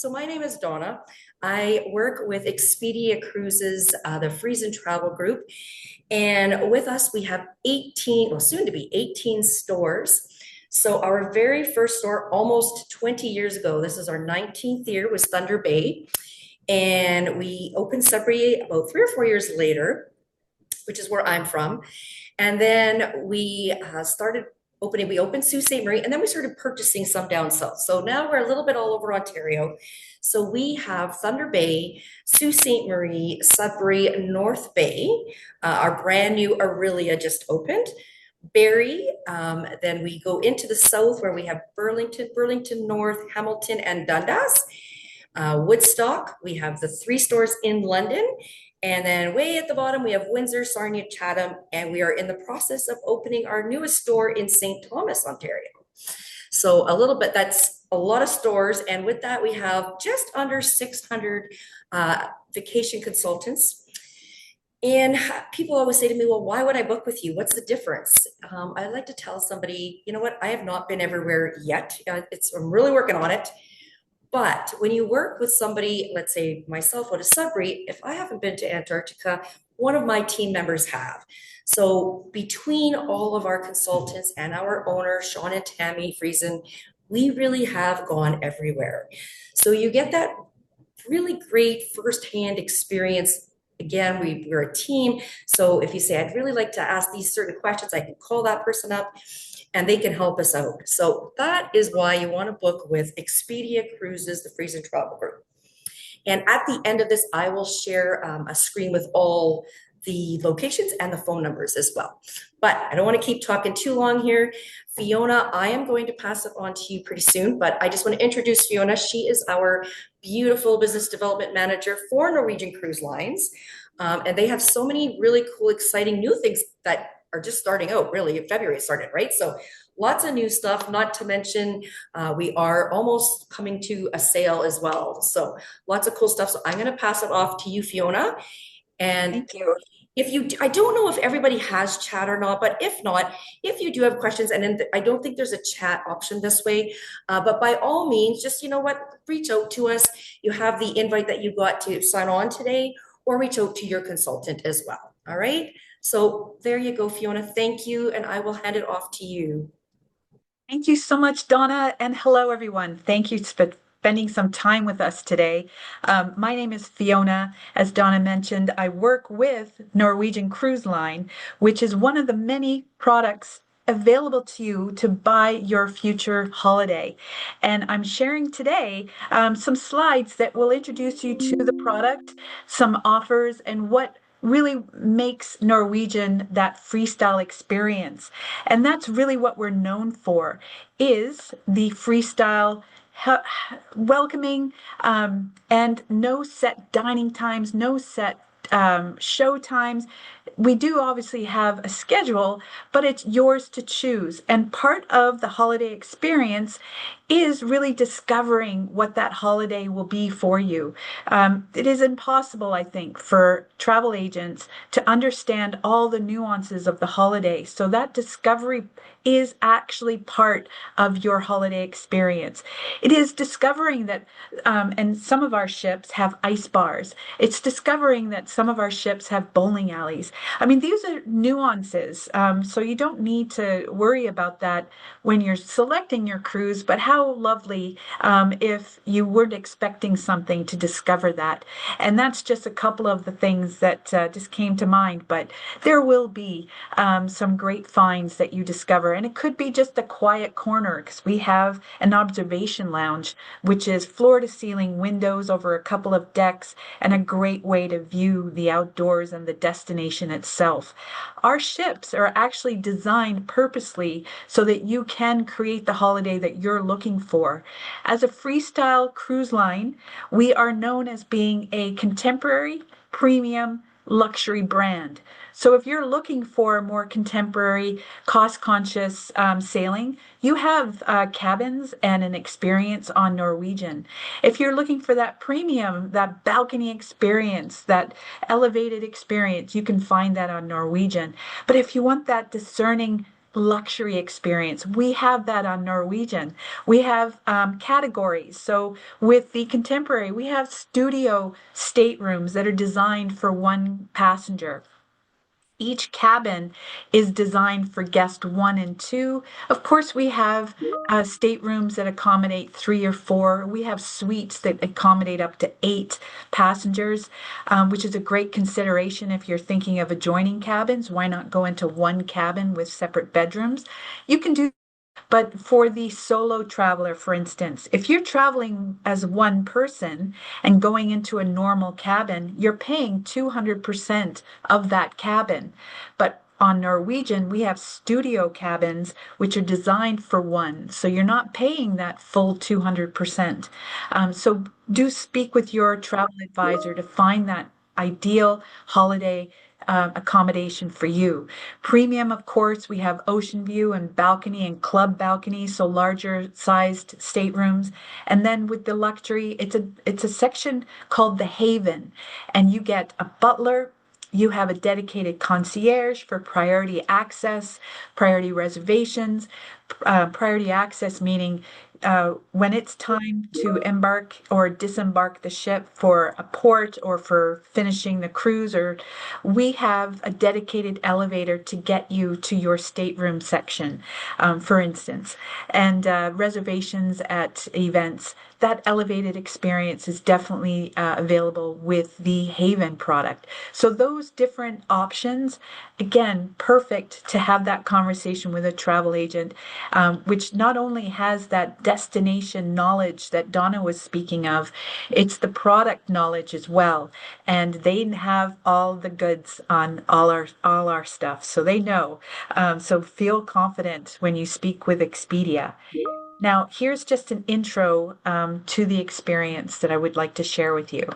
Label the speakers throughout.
Speaker 1: So my name is Donna. I work with Expedia Cruises, the Friesen Travel Group. And with us, we have 18, well, soon to be 18 stores. So our very first store, almost 20 years ago, this is our 19th year, was Thunder Bay. And we opened Sudbury about 3 or 4 years later, which is where I'm from. And then we started opening, we opened Sault Ste. Marie, and then we started purchasing some down south. So now we're a little bit all over Ontario. So we have Thunder Bay, Sault Ste. Marie, Sudbury, North Bay. Our brand new Aurelia just opened. Barrie, then we go into the south where we have Burlington North, Hamilton, and Dundas. Woodstock, we have the 3 stores in London. And then way at the bottom, we have Windsor, Sarnia, Chatham, and we are in the process of opening our newest store in St. Thomas, Ontario. So a little bit, that's a lot of stores. And with that, we have just under 600 vacation consultants. And people always say to me, well, why would I book with you? What's the difference? I like to tell somebody, you know what, I have not been everywhere yet. I'm really working on it. But when you work with somebody, let's say myself out of Sudbury, if I haven't been to Antarctica, one of my team members have. So between all of our consultants and our owner, Sean and Tammy Friesen, we really have gone everywhere. So you get that really great firsthand experience. Again, we're a team. So if you say, I'd really like to ask these certain questions, I can call that person up and they can help us out. So that is why you want to book with Expedia Cruises, the Friesen Travel Group. And at the end of this, I will share a screen with all the locations and the phone numbers as well. But I don't want to keep talking too long here. Fiona, I am going to pass it on to you pretty soon, but I just want to introduce Fiona. She is our beautiful business development manager for Norwegian Cruise Lines. And they have so many really cool, exciting new things that are just starting out, really. In February it started, right? So lots of new stuff, not to mention we are almost coming to a sale as well. So lots of cool stuff. So I'm going to pass it off to you, Fiona. And
Speaker 2: Thank you.
Speaker 1: I don't know if everybody has chat or not, but if not, if you do have questions, and then I don't think there's a chat option this way, but by all means, just, you know what, reach out to us. You have the invite that you got to sign on today, or reach out to your consultant as well. All right. So there you go, Fiona. Thank you. And I will hand it off to you.
Speaker 2: Thank you so much, Donna. And hello, everyone. Thank you for spending some time with us today. My name is Fiona. As Donna mentioned, I work with Norwegian Cruise Line, which is one of the many products available to you to buy your future holiday. And I'm sharing today some slides that will introduce you to the product, some offers, and what really makes Norwegian that freestyle experience. And that's really what we're known for, is the freestyle welcoming, and no set dining times, no set show times. We do obviously have a schedule, but it's yours to choose. And part of the holiday experience is really discovering what that holiday will be for you. It is impossible, I think, for travel agents to understand all the nuances of the holiday. So that discovery is actually part of your holiday experience. It is discovering that, and some of our ships have ice bars. It's discovering that some of our ships have bowling alleys. I mean, these are nuances. So you don't need to worry about that when you're selecting your cruise, but how lovely if you weren't expecting something to discover that. And that's just a couple of the things that just came to mind, but there will be some great finds that you discover. And it could be just a quiet corner because we have an observation lounge, which is floor to ceiling windows over a couple of decks and a great way to view the outdoors and the destination itself. Our ships are actually designed purposely so that you can create the holiday that you're looking for. As a freestyle cruise line, we are known as being a contemporary, premium, luxury brand. So if you're looking for more contemporary, cost-conscious sailing, you have cabins and an experience on Norwegian. If you're looking for that premium, that balcony experience, that elevated experience, you can find that on Norwegian. But if you want that discerning luxury experience. We have that on Norwegian. We have categories. So with the Contemporary, we have studio staterooms that are designed for one passenger. Each cabin is designed for guest one and two. Of course, we have staterooms that accommodate three or four. We have suites that accommodate up to eight passengers, which is a great consideration if you're thinking of adjoining cabins. Why not go into one cabin with separate bedrooms? You can do. But for the solo traveler, for instance, if you're traveling as one person and going into a normal cabin, you're paying 200% of that cabin. But on Norwegian, we have studio cabins which are designed for one. So you're not paying that full 200%. So do speak with your travel advisor to find that ideal holiday accommodation for you. Premium, of course, we have ocean view and balcony and club balcony, so larger sized staterooms. And then with the luxury, it's a section called the Haven, and you get a butler. You have a dedicated concierge for priority access, priority reservations, priority access meaning when it's time to embark or disembark the ship for a port or for finishing the cruise, or we have a dedicated elevator to get you to your stateroom section, for instance, and reservations at events. That elevated experience is definitely available with the Haven product. So those different options, again, perfect to have that conversation with a travel agent, which not only has that destination knowledge that Donna was speaking of, it's the product knowledge as well. And they have all the goods on all our stuff, so they know. So feel confident when you speak with Expedia. Now, here's just an intro to the experience that I would like to share with you.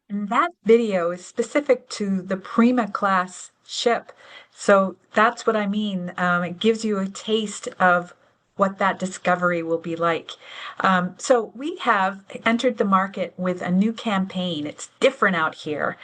Speaker 2: And that video is specific to the Prima class ship. So that's what I mean. It gives you a taste of what that discovery will be like. So we have entered the market with a new campaign. It's different out here.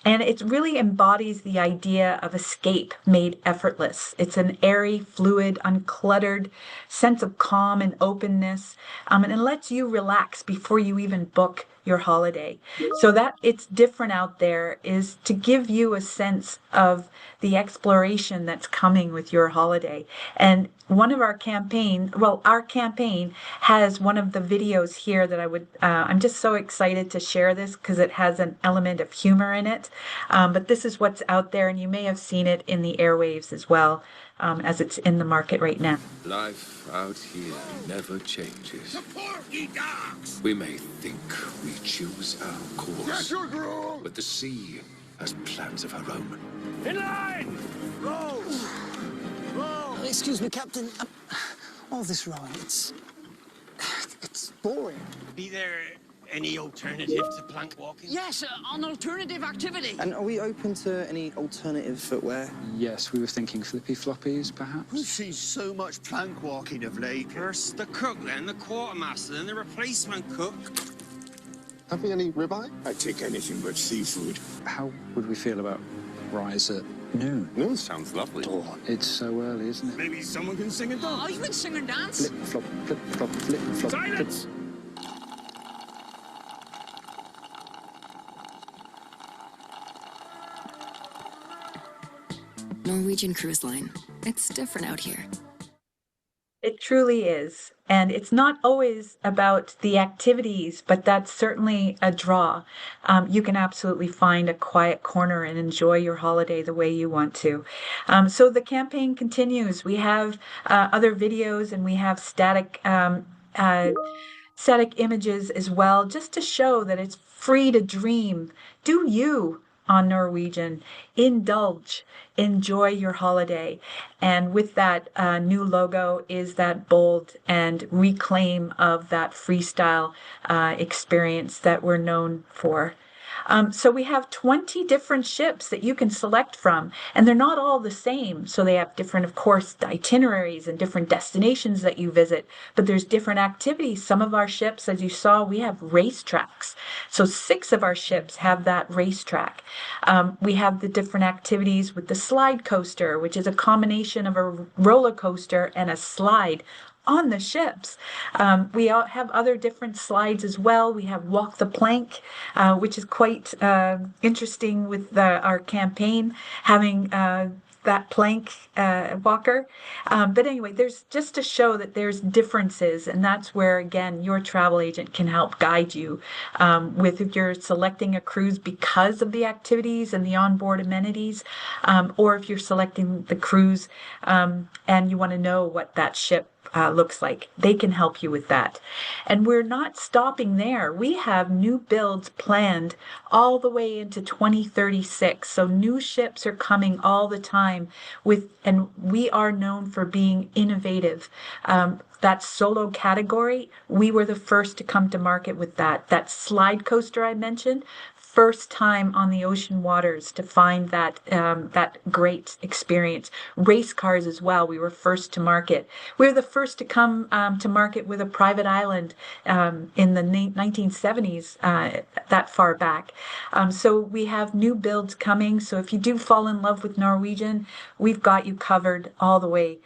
Speaker 2: And it really embodies the idea of escape made effortless. It's an airy, fluid, uncluttered sense of calm and openness, and it lets you relax before you even book your holiday. So that it's different out there is to give you a sense of the exploration that's coming with your holiday. And one of our campaign has one of the videos here that I'm just so excited to share this because it has an element of humor in it. But this is what's out there, and you may have seen it in the airwaves as well, as it's in the market right now.
Speaker 3: Life out here never changes. We may think we choose our course, but the sea has plans of her own.
Speaker 4: In line! Row! Row!
Speaker 5: Excuse me, Captain. All this rowing, it's boring.
Speaker 4: Be there Any alternative to plank walking?
Speaker 5: Yes, an alternative activity.
Speaker 6: And are we open to any alternative footwear?
Speaker 7: Yes, we were thinking flippy floppies, perhaps.
Speaker 4: We've seen so much plank walking of late.
Speaker 8: First the cook, then the quartermaster, then the replacement cook.
Speaker 9: Having any ribeye? I take anything but seafood.
Speaker 7: How would we feel about rise at noon?
Speaker 9: Noon sounds lovely.
Speaker 7: Dawn. It's so early, isn't it?
Speaker 4: Maybe someone can sing and dance.
Speaker 5: Oh, you can sing and dance.
Speaker 7: Flip flop, flip flop, flip flop.
Speaker 4: Silence!
Speaker 10: Norwegian Cruise Line. It's different out here.
Speaker 2: It truly is. And it's not always about the activities, but that's certainly a draw. You can absolutely find a quiet corner and enjoy your holiday the way you want to. So the campaign continues. We have other videos and we have static images as well, just to show that it's free to dream. Do you on Norwegian. Indulge, enjoy your holiday. And with that new logo is that bold and reclaim of that freestyle experience that we're known for. So we have 20 different ships that you can select from, and they're not all the same. So they have different, of course, itineraries and different destinations that you visit, but there's different activities. Some of our ships, as you saw, we have racetracks. So 6 of our ships have that racetrack. We have the different activities with the slide coaster, which is a combination of a roller coaster and a slide on the ships. We all have other different slides as well. We have Walk the Plank, which is quite interesting with our campaign, having that plank walker. But anyway, there's just to show that there's differences, and that's where, again, your travel agent can help guide you with if you're selecting a cruise because of the activities and the onboard amenities, or if you're selecting the cruise and you want to know what that ship looks like. They can help you with that. And we're not stopping there. We have new builds planned all the way into 2036. So new ships are coming all the time and we are known for being innovative. That solo category, we were the first to come to market with that. That slide coaster I mentioned, first time on the ocean waters to find that great experience. Race cars as well, we were first to market. We were the first to come to market with a private island in the 1970s, that far back. So we have new builds coming. So if you do fall in love with Norwegian, we've got you covered all the way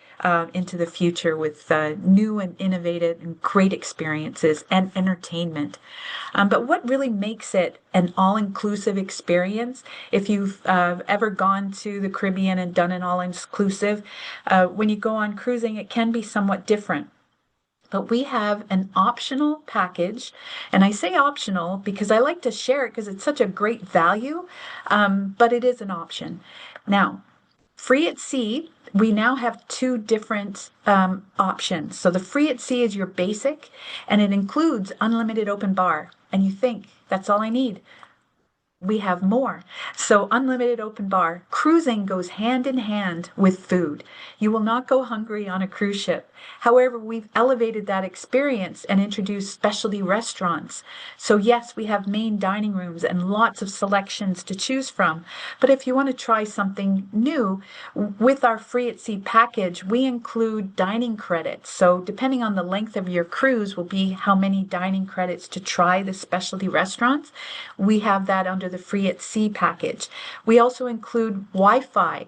Speaker 2: into the future with new and innovative and great experiences and entertainment. But what really makes it an all-inclusive experience, if you've ever gone to the Caribbean and done an all-inclusive, when you go on cruising, it can be somewhat different. But we have an optional package, and I say optional because I like to share it because it's such a great value, but it is an option. Now, Free at Sea, we now have 2 different options. So the Free at Sea is your basic, and it includes unlimited open bar. And you think, that's all I need. We have more. So unlimited open bar. Cruising goes hand in hand with food. You will not go hungry on a cruise ship. However, we've elevated that experience and introduced specialty restaurants. So yes, we have main dining rooms and lots of selections to choose from. But if you want to try something new, with our Free at Sea package, we include dining credits. So depending on the length of your cruise will be how many dining credits to try the specialty restaurants. We have that under the Free at Sea package. We also include Wi-Fi.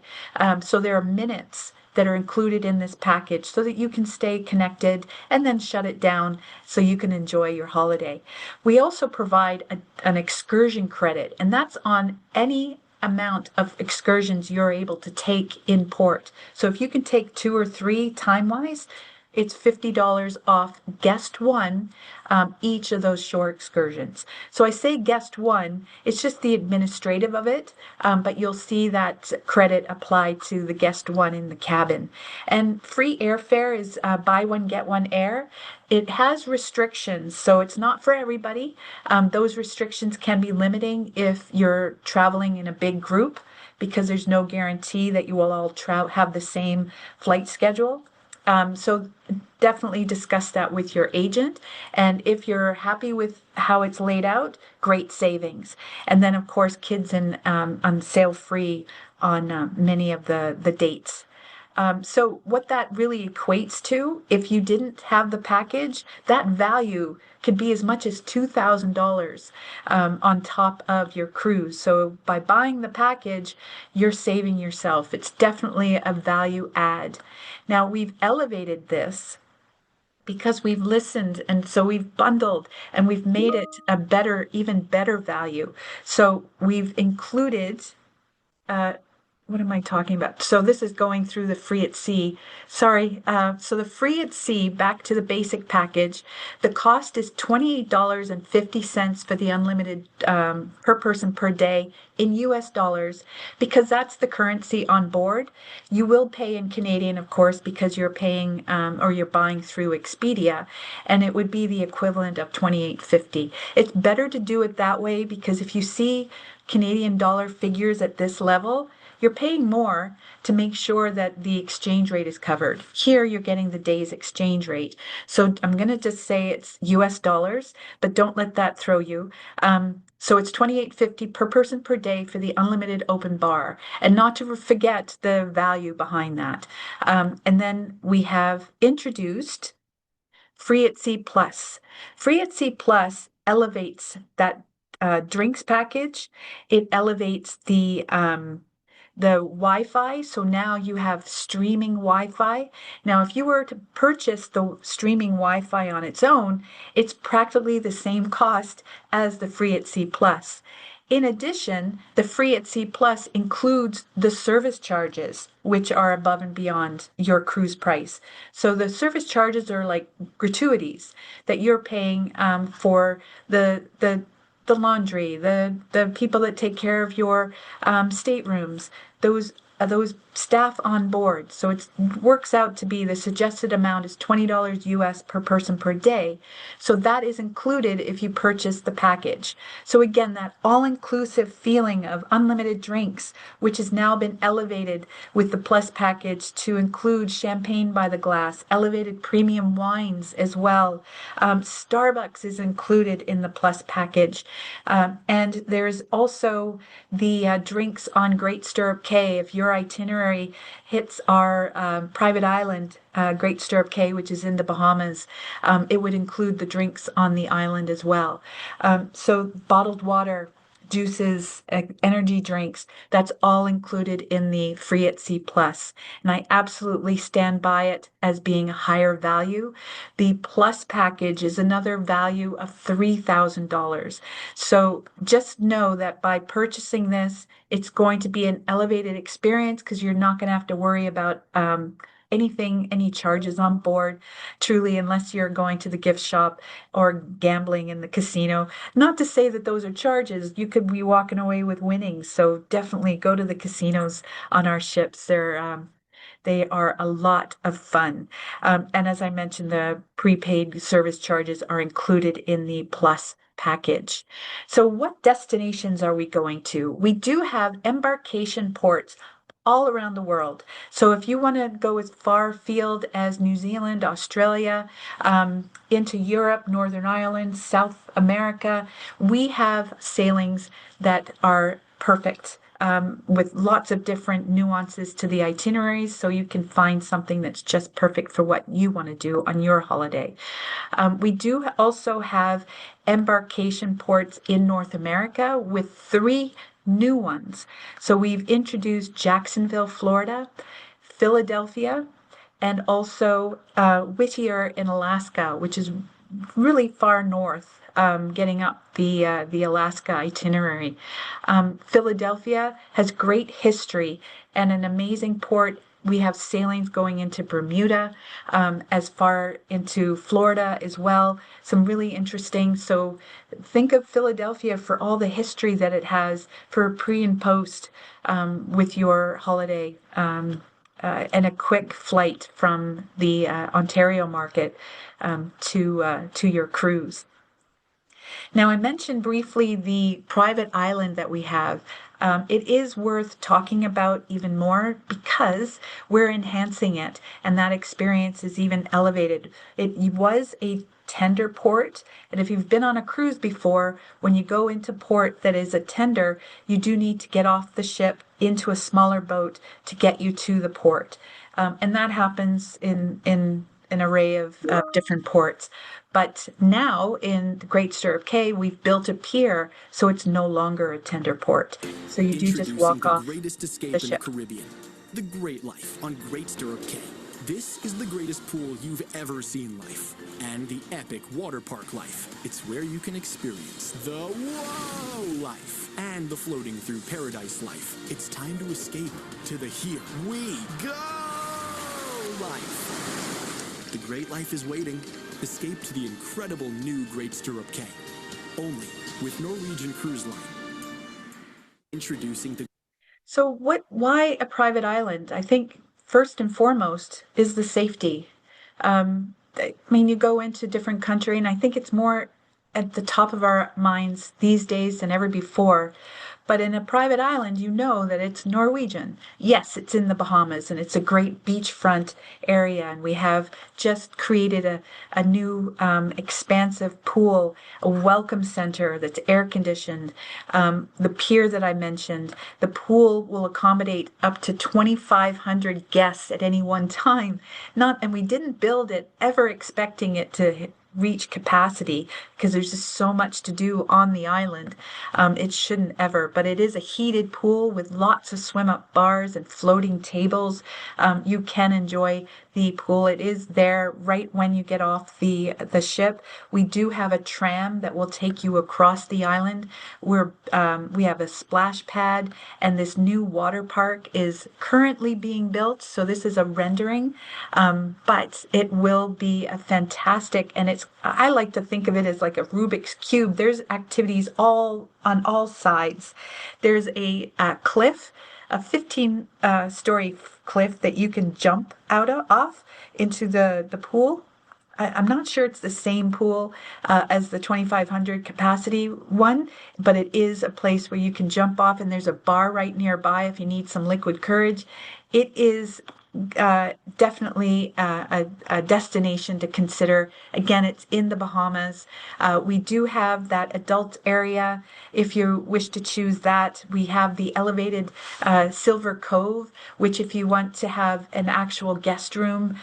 Speaker 2: So there are minutes that are included in this package so that you can stay connected and then shut it down so you can enjoy your holiday. We also provide an excursion credit, and that's on any amount of excursions you're able to take in port. So if you can take 2 or 3 time-wise, it's $50 off guest one, each of those shore excursions. So I say guest one, it's just the administrative of it, but you'll see that credit applied to the guest one in the cabin. And free airfare is buy one, get one air. It has restrictions, so it's not for everybody. Those restrictions can be limiting if you're traveling in a big group, because there's no guarantee that you will all have the same flight schedule. So definitely discuss that with your agent. And if you're happy with how it's laid out, great savings. And then, of course, kids on sale free on many of the dates. So what that really equates to, if you didn't have the package, that value could be as much as $2,000 on top of your cruise. So by buying the package, you're saving yourself. It's definitely a value add. Now we've elevated this because we've listened, and so we've bundled and we've made it a better, even better value. So we've included what am I talking about? So this is going through the free at sea. Sorry. So the free at sea, back to the basic package, the cost is $28.50 for the unlimited per person per day in US dollars, because that's the currency on board. You will pay in Canadian, of course, because you're paying or you're buying through Expedia, and it would be the equivalent of $28.50. It's better to do it that way, because if you see Canadian dollar figures at this level, you're paying more to make sure that the exchange rate is covered. Here, you're getting the day's exchange rate. So I'm going to just say it's US dollars, but don't let that throw you. So it's $28.50 per person per day for the unlimited open bar, and not to forget the value behind that. And then we have introduced Free at Sea Plus. Free at Sea Plus elevates that drinks package. It elevates the Wi-Fi. So now you have streaming Wi-Fi. Now, if you were to purchase the streaming Wi-Fi on its own, it's practically the same cost as the Free at Sea Plus. In addition, the Free at Sea Plus includes the service charges, which are above and beyond your cruise price. So the service charges are like gratuities that you're paying for the laundry, the people that take care of your staterooms, those staff on board. So it works out to be the suggested amount is $20 US per person per day. So that is included if you purchase the package. So again, that all-inclusive feeling of unlimited drinks, which has now been elevated with the Plus package to include champagne by the glass, elevated premium wines as well. Starbucks is included in the Plus package. And there's also the drinks on Great Stirrup Cay. If your itinerary hits our private island, Great Stirrup Cay, which is in the Bahamas, it would include the drinks on the island as well. So bottled water, juices, energy drinks, that's all included in the Free at Sea Plus. And I absolutely stand by it as being a higher value. The Plus package is another value of $3,000. So just know that by purchasing this, it's going to be an elevated experience, because you're not going to have to worry about any charges on board, truly, unless you're going to the gift shop or gambling in the casino. Not to say that those are charges. You could be walking away with winnings. So definitely go to the casinos on our ships. They are a lot of fun. And as I mentioned, the prepaid service charges are included in the Plus package. So what destinations are we going to? We do have embarkation ports all around the world. So if you want to go as far afield as New Zealand, Australia, into Europe, Northern Ireland, South America, we have sailings that are perfect. With lots of different nuances to the itineraries, so you can find something that's just perfect for what you want to do on your holiday. We do also have embarkation ports in North America with 3 new ones. So we've introduced Jacksonville, Florida, Philadelphia, and also Whittier in Alaska, which is really far north, getting up the Alaska itinerary. Philadelphia has great history and an amazing port. We have sailings going into Bermuda, as far into Florida as well. Some really interesting. So think of Philadelphia for all the history that it has for pre and post with your holiday. And a quick flight from the Ontario market to your cruise. Now, I mentioned briefly the private island that we have. It is worth talking about even more because we're enhancing it, and that experience is even elevated. It was a tender port, and if you've been on a cruise before, when you go into port that is a tender, you do need to get off the ship into a smaller boat to get you to the port. And that happens in an array of different ports. But now in the Great Stirrup Cay, we've built a pier, so it's no longer a tender port. So you do just walk off
Speaker 11: the greatest escape
Speaker 2: the
Speaker 11: in the
Speaker 2: ship.
Speaker 11: Caribbean, the Great Life on Great Stirrup Cay. This is the greatest pool you've ever seen life, and the epic water park life. It's where you can experience the whoa life and the floating through paradise life. It's time to escape to the here we go life. The Great Life is waiting. Escape to the incredible new Great Stirrup Cay. Only with Norwegian Cruise Line. Introducing the...
Speaker 2: So why a private island? I think first and foremost is the safety. I mean, you go into a different country, and I think it's more at the top of our minds these days than ever before. But in a private island, you know that it's Norwegian. Yes, it's in the Bahamas, and it's a great beachfront area. And we have just created a new expansive pool, a welcome center that's air conditioned. The pier that I mentioned, the pool will accommodate up to 2,500 guests at any one time. And we didn't build it ever expecting it to reach capacity because there's just so much to do on the island. It shouldn't ever, but it is a heated pool with lots of swim up bars and floating tables. You can enjoy the pool. It is there right when you get off the ship. We do have a tram that will take you across the island. We have a splash pad, and this new water park is currently being built. So this is a rendering, but it will be a fantastic, and I like to think of it as like a Rubik's Cube. There's activities on all sides. There's a cliff, a 15-story cliff that you can jump off into the pool. I'm not sure it's the same pool as the 2,500 capacity one, but it is a place where you can jump off, and there's a bar right nearby if you need some liquid courage. It is definitely a destination to consider. Again, it's in the Bahamas. We do have that adult area. If you wish to choose that, we have the elevated Silver Cove, which if you want to have an actual guest room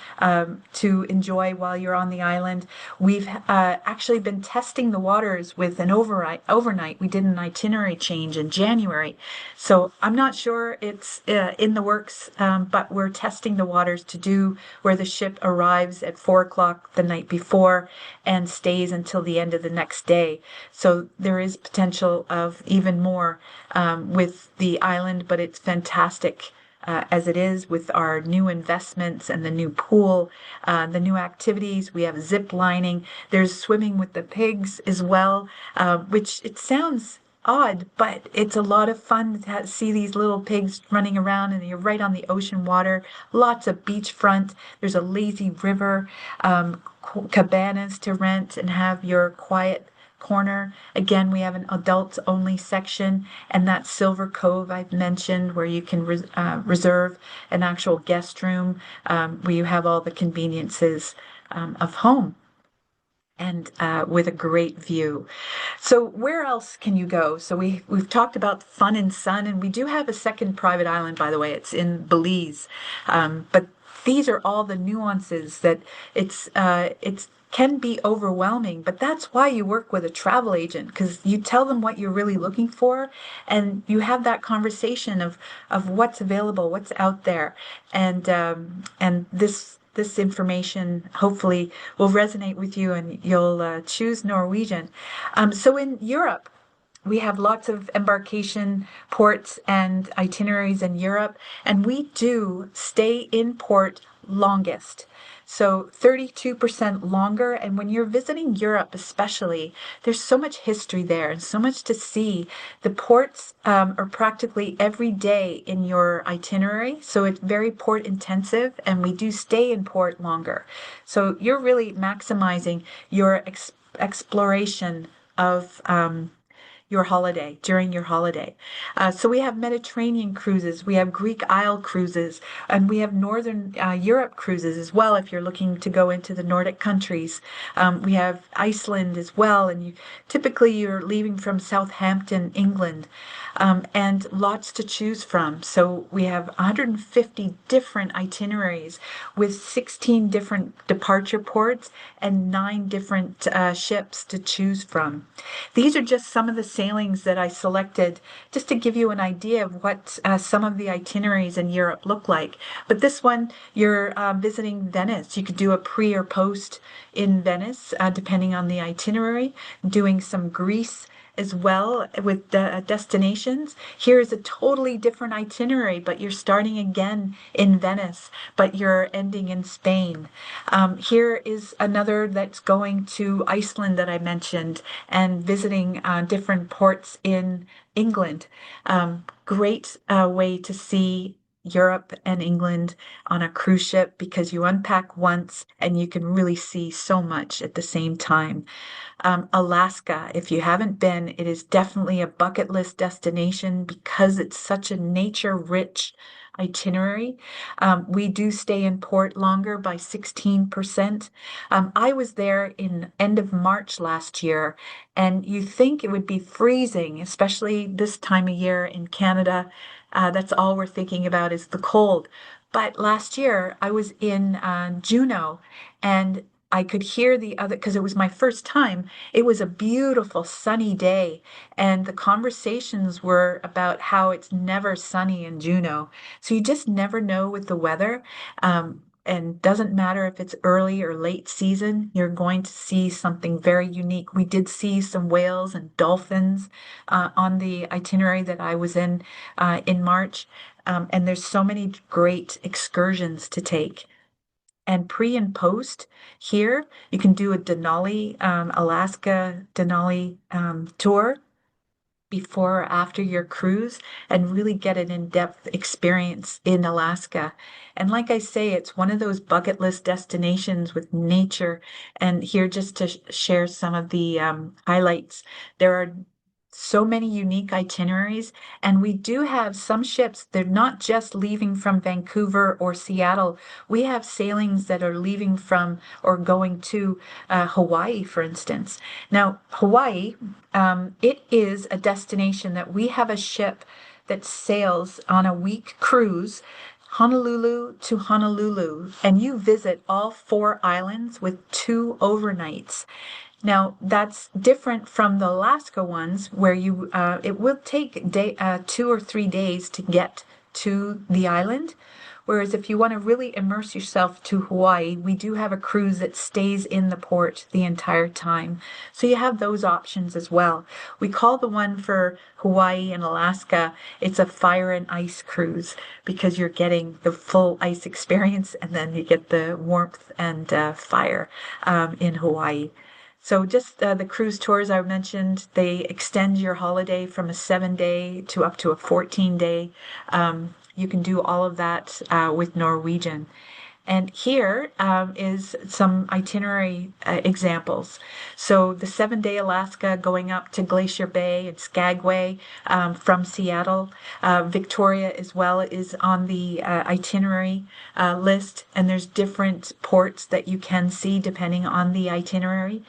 Speaker 2: to enjoy while you're on the island, we've actually been testing the waters with an overnight. We did an itinerary change in January. So I'm not sure it's in the works, but we're testing the waters to do where the ship arrives at 4 o'clock the night before and stays until the end of the next day. So there is potential of even more with the island, but it's fantastic as it is with our new investments and the new pool, the new activities. We have zip lining. There's swimming with the pigs as well, which it sounds odd, but it's a lot of fun to see these little pigs running around, and you're right on the ocean water. Lots of beachfront. There's a lazy river, cabanas to rent and have your quiet corner. Again, we have an adults only section, and that Silver Cove I've mentioned where you can reserve an actual guest room where you have all the conveniences of home, and with a great view. So where else can you go? So we've talked about fun and sun, and we do have a second private island, by the way. It's in Belize, but these are all the nuances that it's can be overwhelming, but that's why you work with a travel agent, because you tell them what you're really looking for, and you have that conversation of what's available, what's out there, and this information hopefully will resonate with you, and you'll choose Norwegian. So in Europe, we have lots of embarkation ports and itineraries in Europe, and we do stay in port longest. So 32% longer. And when you're visiting Europe, especially, there's so much history there and so much to see. The ports are practically every day in your itinerary. So it's very port intensive, and we do stay in port longer. So you're really maximizing your exploration of your holiday, during your holiday. So we have Mediterranean cruises, we have Greek Isle cruises, and we have Northern Europe cruises as well if you're looking to go into the Nordic countries. We have Iceland as well, and typically you're leaving from Southampton, England, and lots to choose from. So we have 150 different itineraries with 16 different departure ports and 9 different ships to choose from. These are just some of the sailings that I selected just to give you an idea of what some of the itineraries in Europe look like. But this one, you're visiting Venice. You could do a pre or post in Venice, depending on the itinerary, doing some Greece as well with the destinations. Here is a totally different itinerary, but you're starting again in Venice, but you're ending in Spain. Here is another that's going to Iceland that I mentioned and visiting different ports in England. Great way to see Europe and England on a cruise ship because you unpack once and you can really see so much at the same time. Alaska, if you haven't been, it is definitely a bucket list destination because it's such a nature-rich itinerary. We do stay in port longer by 16%. I was there in end of March last year, and you think it would be freezing, especially this time of year in Canada. That's all we're thinking about is the cold. But last year I was in Juneau, and I could hear the other, because it was my first time. It was a beautiful sunny day, and the conversations were about how it's never sunny in Juneau. So you just never know with the weather. And doesn't matter if it's early or late season, you're going to see something very unique. We did see some whales and dolphins on the itinerary that I was in March. And there's so many great excursions to take. And pre and post here, you can do a Denali, Alaska Denali tour before or after your cruise and really get an in-depth experience in Alaska. And like I say, it's one of those bucket list destinations with nature. And here, just to share some of the highlights, there are so many unique itineraries, and we do have some ships, they're not just leaving from Vancouver or Seattle. We have sailings that are leaving from or going to Hawaii, for instance. Now, Hawaii, it is a destination that we have a ship that sails on a week cruise, Honolulu to Honolulu, and you visit all 4 islands with 2 overnights. Now, that's different from the Alaska ones where it will take 2 or 3 days to get to the island. Whereas if you want to really immerse yourself to Hawaii, we do have a cruise that stays in the port the entire time. So you have those options as well. We call the one for Hawaii and Alaska, it's a fire and ice cruise because you're getting the full ice experience and then you get the warmth and fire in Hawaii. So just the cruise tours I mentioned, they extend your holiday from a 7-day to up to a 14-day. You can do all of that with Norwegian. And here is some itinerary examples. So the 7-day Alaska going up to Glacier Bay and Skagway from Seattle. Victoria as well is on the itinerary list, and there's different ports that you can see depending on the itinerary.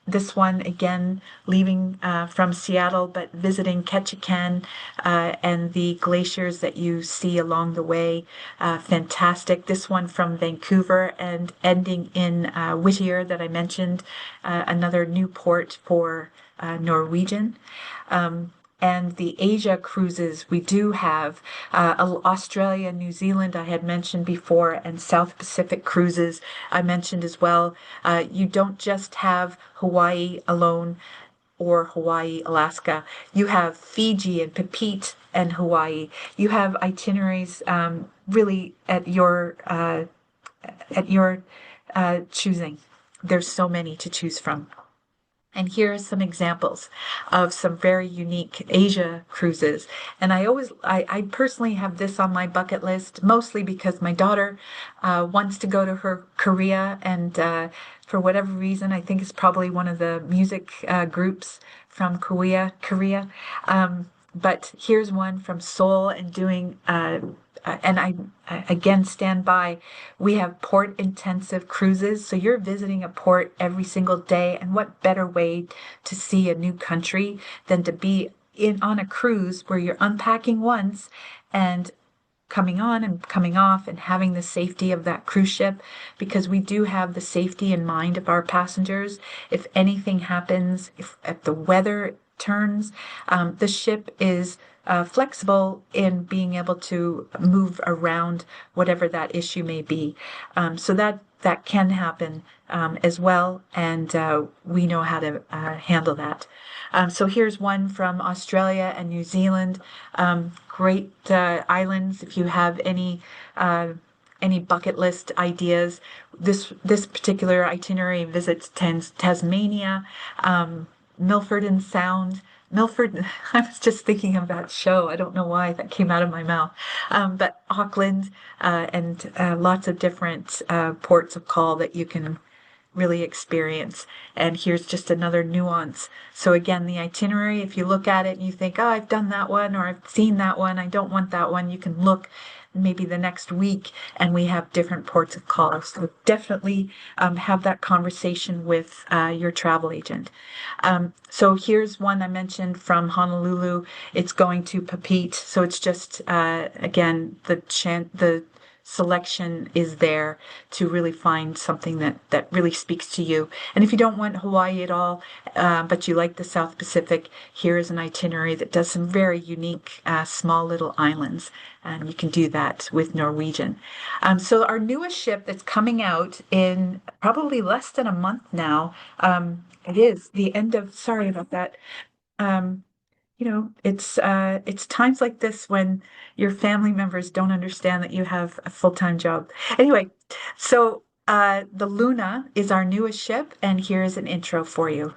Speaker 2: This one, again, leaving from Seattle, but visiting Ketchikan and the glaciers that you see along the way. Fantastic. This one from Vancouver and ending in Whittier that I mentioned, another new port for Norwegian. And the Asia cruises, we do have Australia, New Zealand, I had mentioned before, and South Pacific cruises I mentioned as well. You don't just have Hawaii alone or Hawaii, Alaska. You have Fiji and Pipit and Hawaii. You have itineraries really at your choosing. There's so many to choose from. And here are some examples of some very unique Asia cruises. And I personally have this on my bucket list, mostly because my daughter wants to go to her Korea. And for whatever reason, I think it's probably one of the music groups from Korea. But here's one from Seoul and doing and I again stand by. We have port intensive cruises. So you're visiting a port every single day. And what better way to see a new country than to be on a cruise where you're unpacking once and coming on and coming off and having the safety of that cruise ship, because we do have the safety in mind of our passengers. If anything happens, if the weather turns, the ship is flexible in being able to move around whatever that issue may be. So that can happen as well, and we know how to handle that. So here's one from Australia and New Zealand. Great islands. If you have any bucket list ideas, this particular itinerary visits Tasmania, Milford and Sound. Milford, I was just thinking of that show. I don't know why that came out of my mouth. But Auckland and lots of different ports of call that you can really experience. And here's just another nuance. So again, the itinerary, if you look at it and you think, oh, I've done that one or I've seen that one, I don't want that one, you can look maybe the next week and we have different ports of call. So definitely have that conversation with your travel agent. So here's one I mentioned from Honolulu. It's going to Papeete. So it's just, again, the selection is there to really find something that really speaks to you. And if you don't want Hawaii at all, but you like the South Pacific, here is an itinerary that does some very unique small little islands. And you can do that with Norwegian. So our newest ship that's coming out in probably less than a month now, it is the end of, sorry about that. It's times like this when your family members don't understand that you have a full-time job. Anyway, so the Luna is our newest ship, and here is an intro for you.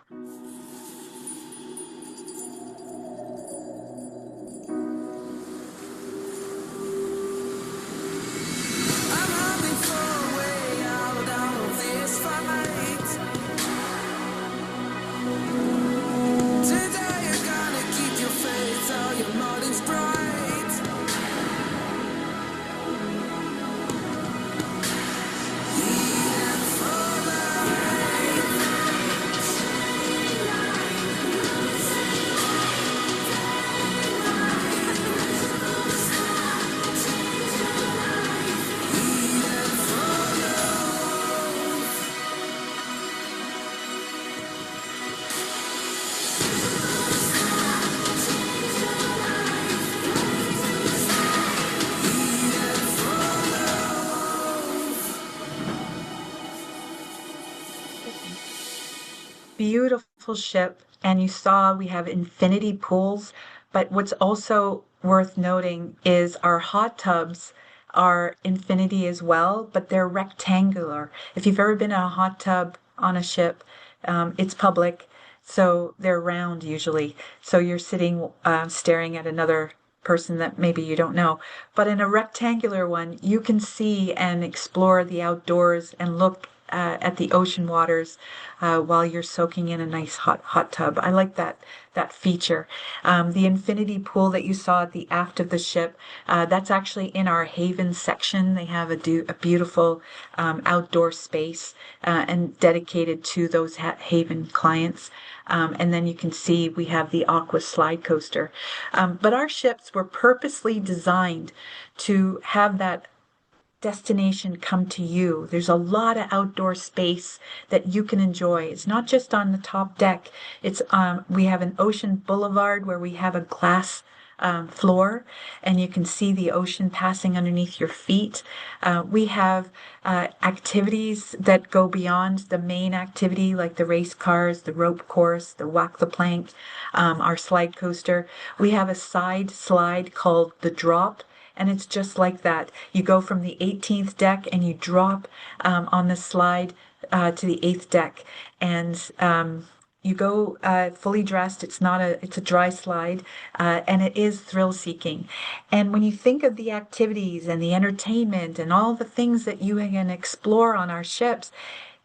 Speaker 2: Beautiful ship, and you saw we have infinity pools, but what's also worth noting is our hot tubs are infinity as well, but they're rectangular. If you've ever been in a hot tub on a ship, it's public, so they're round usually. So you're sitting staring at another person that maybe you don't know. But in a rectangular one, you can see and explore the outdoors and look at the ocean waters while you're soaking in a nice hot tub. I like that feature. The infinity pool that you saw at the aft of the ship, that's actually in our Haven section. They have a beautiful outdoor space and dedicated to those Haven clients. And then you can see we have the Aqua slide coaster. But our ships were purposely designed to have that destination come to you. There's a lot of outdoor space that you can enjoy. It's not just on the top deck. It's we have an ocean boulevard where we have a glass floor, and you can see the ocean passing underneath your feet. We have activities that go beyond the main activity, like the race cars, the rope course, the walk the plank, our slide coaster. We have a side slide called the drop. And it's just like that. You go from the 18th deck and you drop on the slide to the 8th deck. And You go fully dressed. It's a dry slide, and it is thrill seeking. And when you think of the activities and the entertainment and all the things that you can explore on our ships,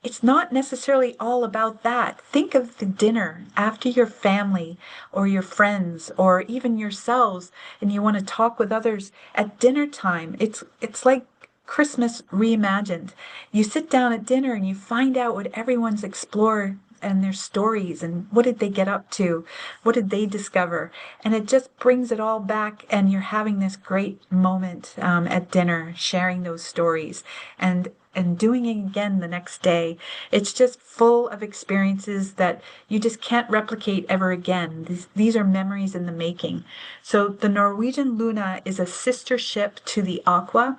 Speaker 2: it's not necessarily all about that. Think of the dinner after your family or your friends or even yourselves, and you want to talk with others at dinner time. It's like Christmas reimagined. You sit down at dinner and you find out what everyone's explored and their stories and what did they get up to? What did they discover? And it just brings it all back, and you're having this great moment at dinner, sharing those stories and doing it again the next day. It's just full of experiences that you just can't replicate ever again. These are memories in the making. So the Norwegian Luna is a sister ship to the Aqua,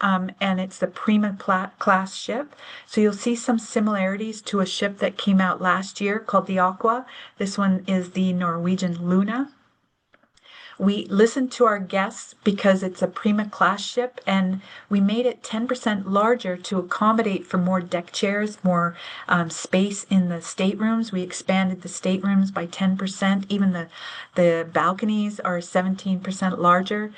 Speaker 2: and it's the class ship. So you'll see some similarities to a ship that came out last year called the Aqua. This one is the Norwegian Luna. We listened to our guests because it's a Prima class ship, and we made it 10% larger to accommodate for more deck chairs, more space in the staterooms. We expanded the staterooms by 10%. Even the balconies are 17% larger.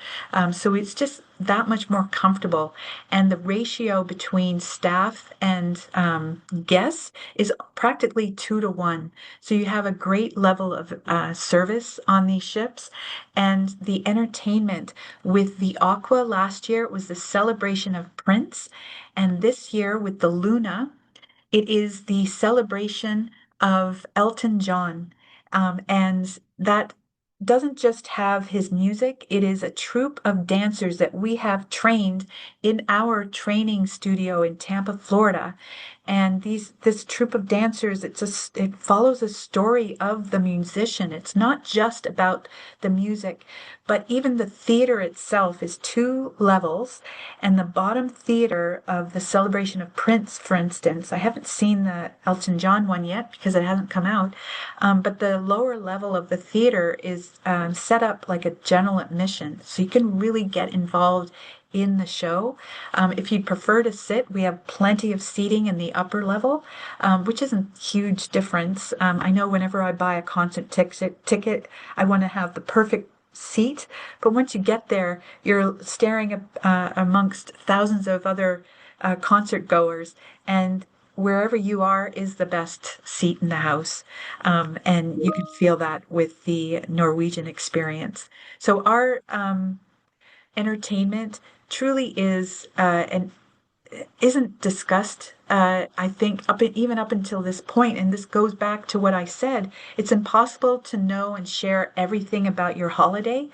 Speaker 2: So it's just that much more comfortable. And the ratio between staff and guests is practically 2 to 1. So you have a great level of service on these ships. And the entertainment with the Aqua last year, it was the celebration of Prince. And this year with the Luna, it is the celebration of Elton John. And that doesn't just have his music, it is a troupe of dancers that we have trained in our training studio in Tampa, Florida. And this troupe of dancers, it follows a story of the musician. It's not just about the music, but even the theater itself is 2 levels. And the bottom theater of the celebration of Prince, for instance, I haven't seen the Elton John one yet because it hasn't come out. But the lower level of the theater is set up like a general admission. So you can really get involved in the show. If you'd prefer to sit, we have plenty of seating in the upper level, which isn't huge difference. I know whenever I buy a concert ticket, I want to have the perfect seat, but once you get there, you're staring amongst thousands of other concert goers, and wherever you are is the best seat in the house. And you can feel that with the Norwegian experience. So our entertainment truly is and isn't discussed. I think even up until this point, and this goes back to what I said, it's impossible to know and share everything about your holiday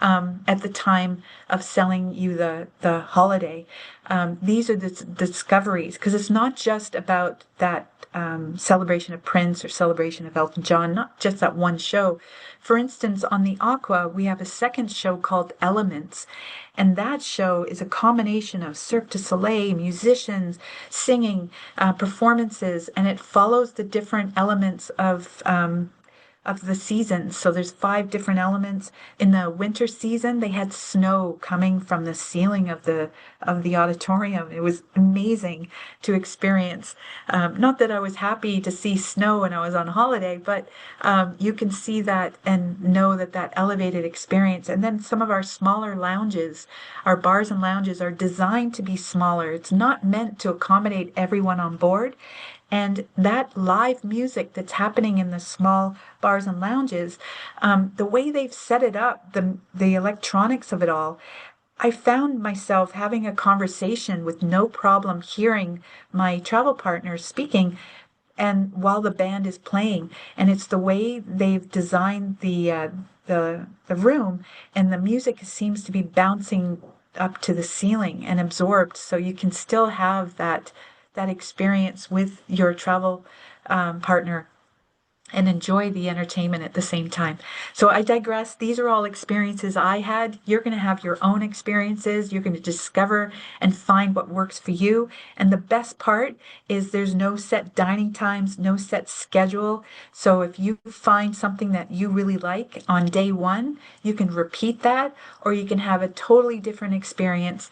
Speaker 2: at the time of selling you the holiday. These are the discoveries, because it's not just about that celebration of Prince or celebration of Elton John, not just that one show. For instance, on the Aqua, we have a second show called Elements, and that show is a combination of Cirque du Soleil, musicians, singing, performances, and it follows the different elements of the seasons. So there's 5 different elements. In the winter season, they had snow coming from the ceiling of the auditorium. It was amazing to experience. Not that I was happy to see snow when I was on holiday, but you can see that and know that elevated experience. And then some of our smaller lounges, our bars and lounges, are designed to be smaller. It's not meant to accommodate everyone on board. And that live music that's happening in the small bars and lounges, the way they've set it up, the electronics of it all, I found myself having a conversation with no problem hearing my travel partners speaking and while the band is playing. And it's the way they've designed the room, and the music seems to be bouncing up to the ceiling and absorbed, so you can still have that experience with your travel partner and enjoy the entertainment at the same time. So I digress. These are all experiences I had. You're going to have your own experiences. You're going to discover and find what works for you. And the best part is there's no set dining times, no set schedule. So if you find something that you really like on day one, you can repeat that, or you can have a totally different experience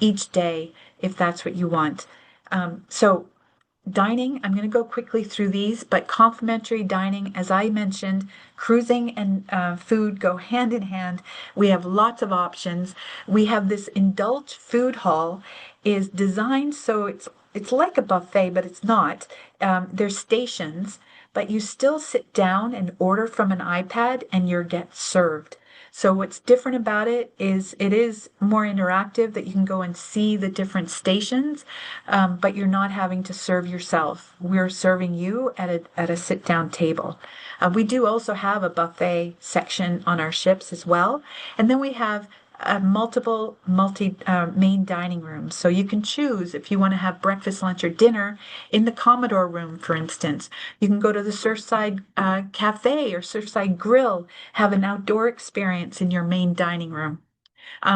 Speaker 2: each day if that's what you want. So Dining, I'm going to go quickly through these, but complimentary dining, as I mentioned, cruising and food go hand in hand. We have lots of options. We have this indulge food hall is designed so it's like a buffet, but it's not. There's stations, but you still sit down and order from an iPad and you get served. So what's different about it is more interactive that you can go and see the different stations, but you're not having to serve yourself. We're serving you at a sit down table. We do also have a buffet section on our ships as well, and then we have multiple multi main dining rooms. So you can choose if you want to have breakfast, lunch, or dinner in the Commodore room, for instance. You can go to the Surfside Cafe or Surfside Grill, have an outdoor experience in your main dining room.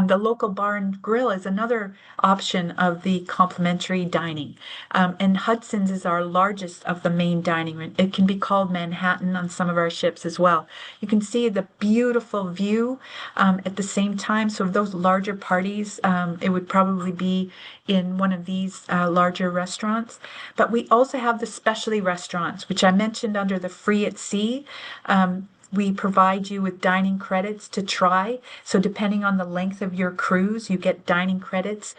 Speaker 2: The local bar and grill is another option of the complimentary dining. And Hudson's is our largest of the main dining room. It can be called Manhattan on some of our ships as well. You can see the beautiful view at the same time. So, those larger parties, it would probably be in one of these larger restaurants. But we also have the specialty restaurants, which I mentioned under the free at sea. We provide you with dining credits to try. So depending on the length of your cruise, you get dining credits.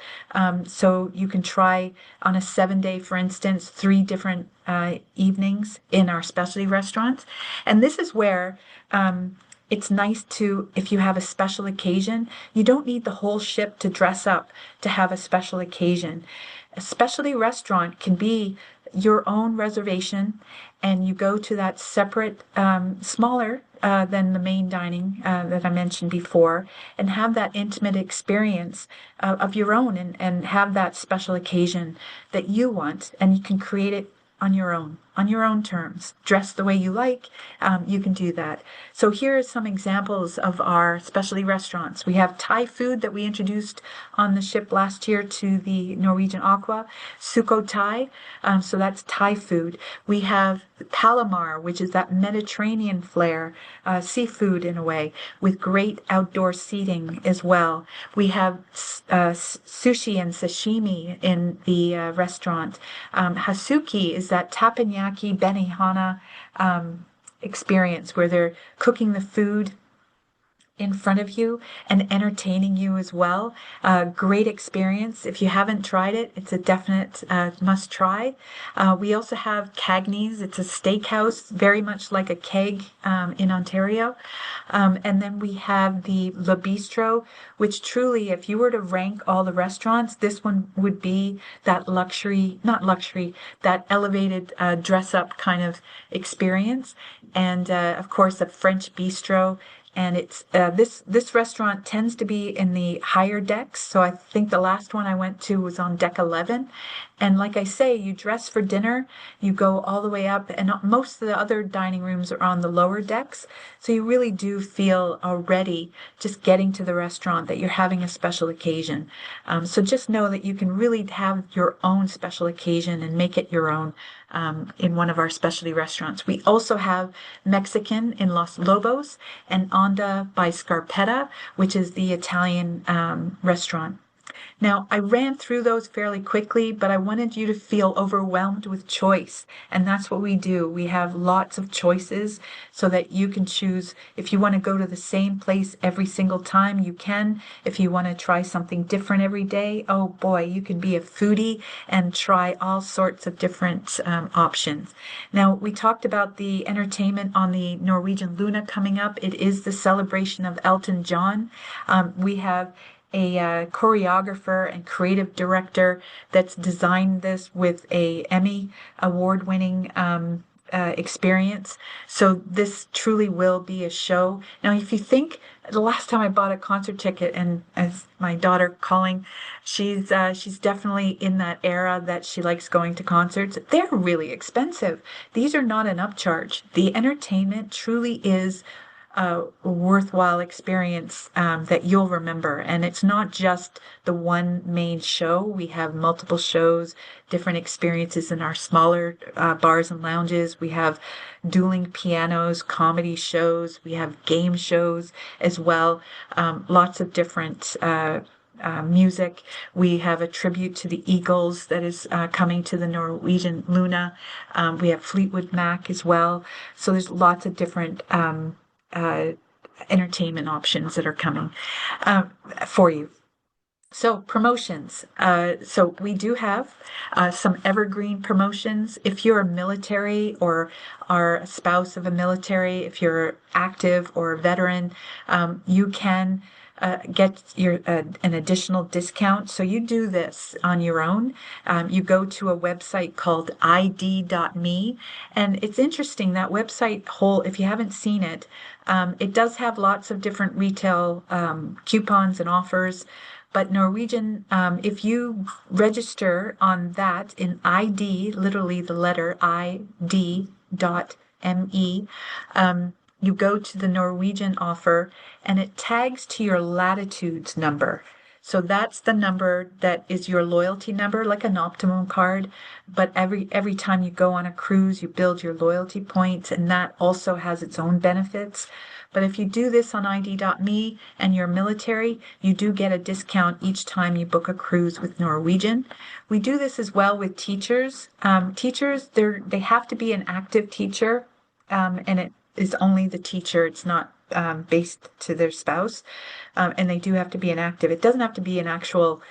Speaker 2: So you can try on a 7-day, for instance, 3 different evenings in our specialty restaurants. And this is where it's nice to, if you have a special occasion, you don't need the whole ship to dress up to have a special occasion. A specialty restaurant can be your own reservation, and you go to that separate, smaller than the main dining that I mentioned before, and have that intimate experience of your own, and have that special occasion that you want, and you can create it on your own terms. Dress the way you like, you can do that. So here are some examples of our specialty restaurants. We have Thai food that we introduced on the ship last year to the Norwegian Aqua, Suko Thai, so that's Thai food. We have Palomar, which is that Mediterranean flair, seafood in a way, with great outdoor seating as well. We have sushi and sashimi in the restaurant. Hasuki is that teppanyaki benihana experience where they're cooking the food in front of you and entertaining you as well. Great experience. If you haven't tried it, it's a definite must try. We also have Cagney's. It's a steakhouse, very much like a keg in Ontario. And then we have the Le Bistro, which truly, if you were to rank all the restaurants, this one would be that luxury, not luxury, that elevated dress up kind of experience. And of course, a French bistro. And it's this restaurant tends to be in the higher decks. So I think the last one I went to was on deck 11. And like I say, you dress for dinner, you go all the way up, and most of the other dining rooms are on the lower decks. So you really do feel already just getting to the restaurant that you're having a special occasion. So just know that you can really have your own special occasion and make it your own in one of our specialty restaurants. We also have Mexican in Los Lobos and Onda by Scarpetta, which is the Italian restaurant. Now, I ran through those fairly quickly, but I wanted you to feel overwhelmed with choice. And that's what we do. We have lots of choices so that you can choose. If you want to go to the same place every single time, you can. If you want to try something different every day, oh boy, you can be a foodie and try all sorts of different options. Now, we talked about the entertainment on the Norwegian Luna coming up. It is the celebration of Elton John. We have a choreographer and creative director that's designed this with a Emmy award-winning experience. So this truly will be a show. Now, if you think the last time I bought a concert ticket, and as my daughter calling, she's definitely in that era that she likes going to concerts. They're really expensive. These are not an upcharge. The entertainment truly is a worthwhile experience that you'll remember. And it's not just the one main show. We have multiple shows, different experiences in our smaller bars and lounges. We have dueling pianos, comedy shows. We have game shows as well. Lots of different music. We have a tribute to the Eagles that is coming to the Norwegian Luna. We have Fleetwood Mac as well. So there's lots of different entertainment options that are coming for you. So promotions. So we do have some evergreen promotions. If you're a military or are a spouse of a military, if you're active or a veteran, you can get an additional discount. So you do this on your own. You go to a website called id.me, and it's interesting that website if you haven't seen it, it does have lots of different retail coupons and offers. But Norwegian, if you register on that in ID, literally the letter ID.me, you go to the Norwegian offer and it tags to your latitudes number. So that's the number that is your loyalty number, like an Optimum card. But every time you go on a cruise, you build your loyalty points, and that also has its own benefits. But if you do this on ID.me and you're military, you do get a discount each time you book a cruise with Norwegian. We do this as well with teachers. Teachers, they have to be an active teacher, and it is only the teacher. It's not based to their spouse, and they do have to be an active. It doesn't have to be an actual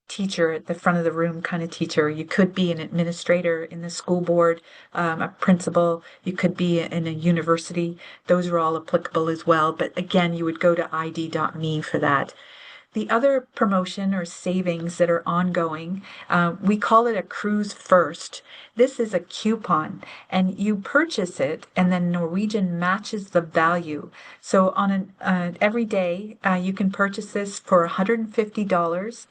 Speaker 2: teacher at the front of the room kind of teacher. You could be an administrator in the school board, a principal. You could be in a university. Those are all applicable as well. But again, you would go to id.me for that. The other promotion or savings that are ongoing, we call it a cruise first. This is a coupon and you purchase it and then Norwegian matches the value. So on every day, you can purchase this for $150.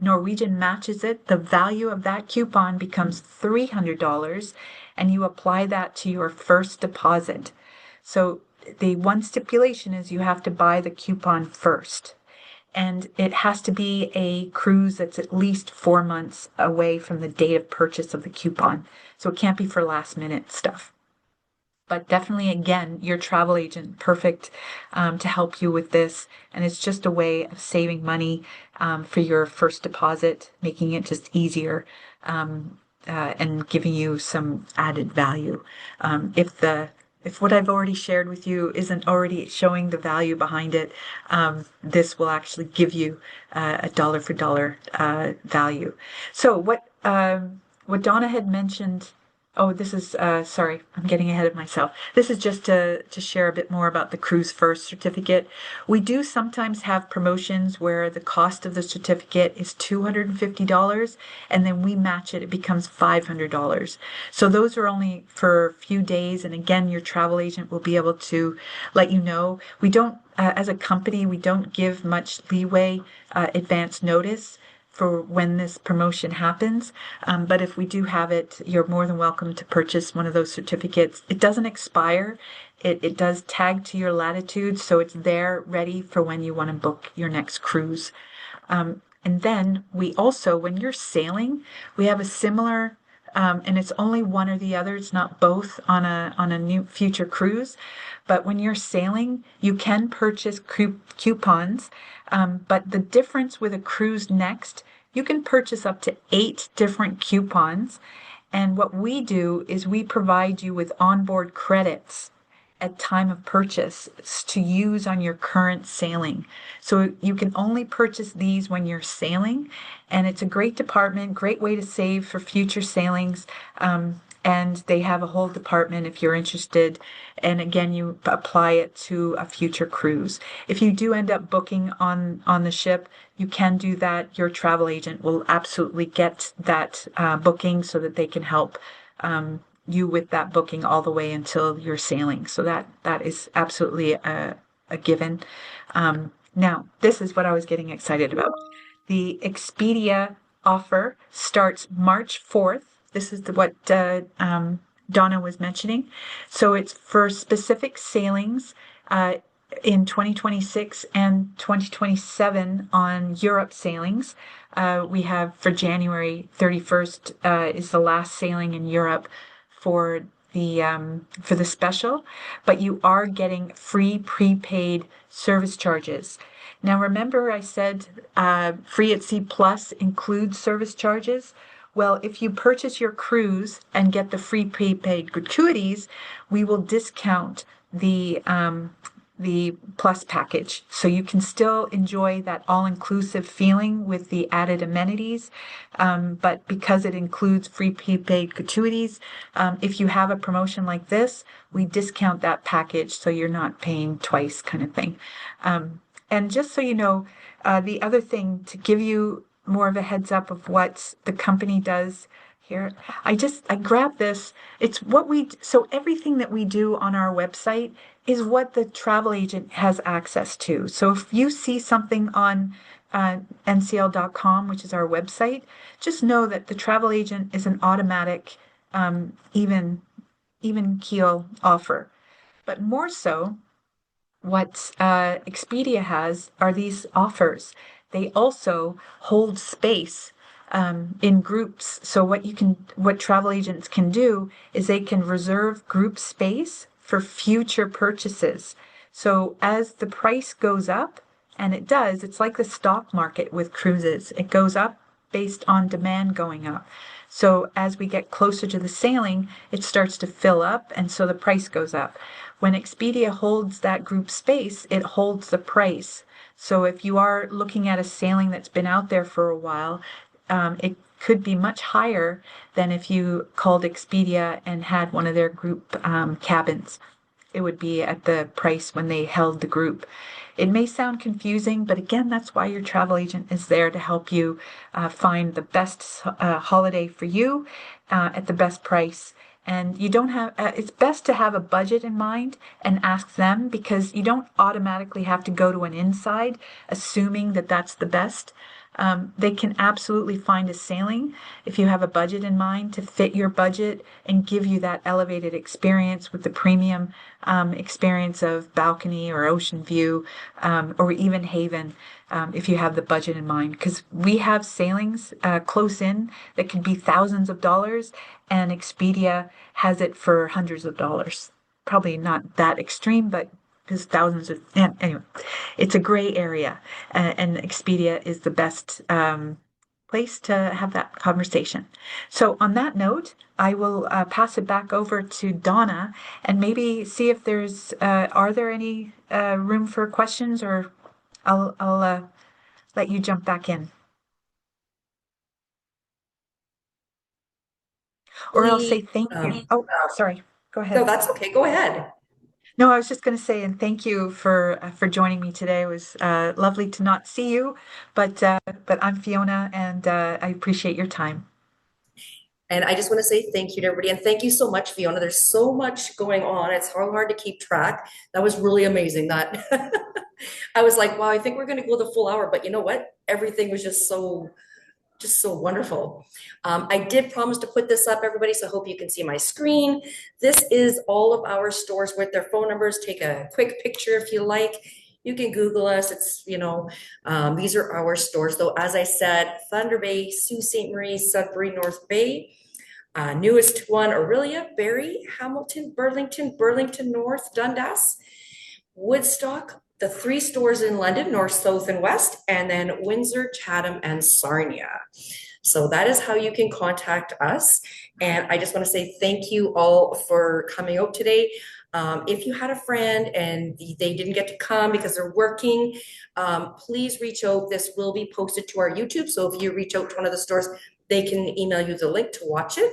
Speaker 2: Norwegian matches it. The value of that coupon becomes $300 and you apply that to your first deposit. So the one stipulation is you have to buy the coupon first. And it has to be a cruise that's at least 4 months away from the date of purchase of the coupon. So it can't be for last minute stuff. But definitely, again, your travel agent, perfect to help you with this. And it's just a way of saving money for your first deposit, making it just easier and giving you some added value. If what I've already shared with you isn't already showing the value behind it, this will actually give you a dollar for dollar value. So what Donna had mentioned. Oh, this is, sorry, I'm getting ahead of myself. This is just to share a bit more about the Cruise First certificate. We do sometimes have promotions where the cost of the certificate is $250 and then we match it, it becomes $500. So those are only for a few days. And again, your travel agent will be able to let you know. We don't, as a company, we don't give much leeway, advance notice for when this promotion happens. But if we do have it, you're more than welcome to purchase one of those certificates. It doesn't expire. It does tag to your latitude, so it's there ready for when you want to book your next cruise. And then we also, when you're sailing, we have a similar, and it's only one or the other. It's not both on a new future cruise. But when you're sailing, you can purchase coupons. But the difference with a cruise next, you can purchase up to 8 different coupons. And what we do is we provide you with onboard credits at time of purchase to use on your current sailing. So you can only purchase these when you're sailing. And it's a great department, great way to save for future sailings. And they have a whole department if you're interested. And again, you apply it to a future cruise. If you do end up booking on the ship, you can do that. Your travel agent will absolutely get that booking so that they can help you with that booking all the way until you're sailing. So that is absolutely a given. Now, this is what I was getting excited about. The Expedia offer starts March 4th. This is what Donna was mentioning. So it's for specific sailings in 2026 and 2027 on Europe sailings. We have for January 31st is the last sailing in Europe for for the special, but you are getting free prepaid service charges. Now, remember I said Free at Sea Plus includes service charges? Well, if you purchase your cruise and get the free prepaid gratuities, we will discount the plus package. So you can still enjoy that all-inclusive feeling with the added amenities. But because it includes free prepaid gratuities, if you have a promotion like this, we discount that package so you're not paying twice kind of thing. And just so you know, the other thing to give you more of a heads up of what the company does here, I grabbed this. It's what so everything that we do on our website is what the travel agent has access to. So if you see something on ncl.com, which is our website, just know that the travel agent is an automatic even keel offer. But more so, what Expedia has are these offers. They also hold space in groups. So what travel agents can do is they can reserve group space for future purchases. So as the price goes up, and it does, it's like the stock market with cruises. It goes up based on demand going up. So as we get closer to the sailing, it starts to fill up, and so the price goes up. When Expedia holds that group space, it holds the price. So if you are looking at a sailing that's been out there for a while, it could be much higher than if you called Expedia and had one of their group cabins. It would be at the price when they held the group. It may sound confusing, but again, that's why your travel agent is there to help you find the best holiday for you at the best price. And you don't have, it's best to have a budget in mind and ask them, because you don't automatically have to go to an inside assuming that that's the best. They can absolutely find a sailing if you have a budget in mind to fit your budget and give you that elevated experience with the premium experience of balcony or ocean view, or even haven, if you have the budget in mind. Because we have sailings close in that could be thousands of dollars, and Expedia has it for hundreds of dollars. Probably not that extreme, but there's thousands of, anyway, it's a gray area, and Expedia is the best place to have that conversation. So on that note, I will pass it back over to Donna and maybe see if there's, are there any room for questions, or I'll let you jump back in. Or I'll say thank you. Oh, sorry. Go ahead.
Speaker 1: No, that's okay. Go ahead.
Speaker 2: No, I was just going to say, and thank you for joining me today. It was lovely to not see you, but I'm Fiona, and I appreciate your time.
Speaker 1: And I just want to say thank you to everybody. And thank you so much, Fiona. There's so much going on. It's hard to keep track. That was really amazing. That I was like, wow, I think we're going to go the full hour. But you know what? Everything was just so wonderful. I did promise to put this up, everybody, so I hope you can see my screen. This is all of our stores with their phone numbers. Take a quick picture if you like. You can Google us. It's, these are our stores. Though, as I said, Thunder Bay, Sault Ste. Marie, Sudbury, North Bay. Newest one, Aurelia, Barrie, Hamilton, Burlington North, Dundas, Woodstock, the 3 stores in London, North, South, and West, and then Windsor, Chatham, and Sarnia. So that is how you can contact us. And I just want to say thank you all for coming out today. If you had a friend and they didn't get to come because they're working, please reach out. This will be posted to our YouTube. So if you reach out to one of the stores, they can email you the link to watch it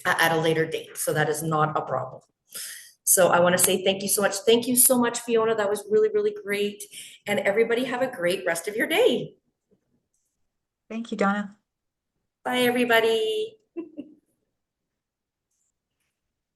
Speaker 1: at a later date. So that is not a problem. So I want to say thank you so much. Thank you so much, Fiona. That was really, really great. And everybody have a great rest of your day.
Speaker 2: Thank you, Donna.
Speaker 1: Bye, everybody.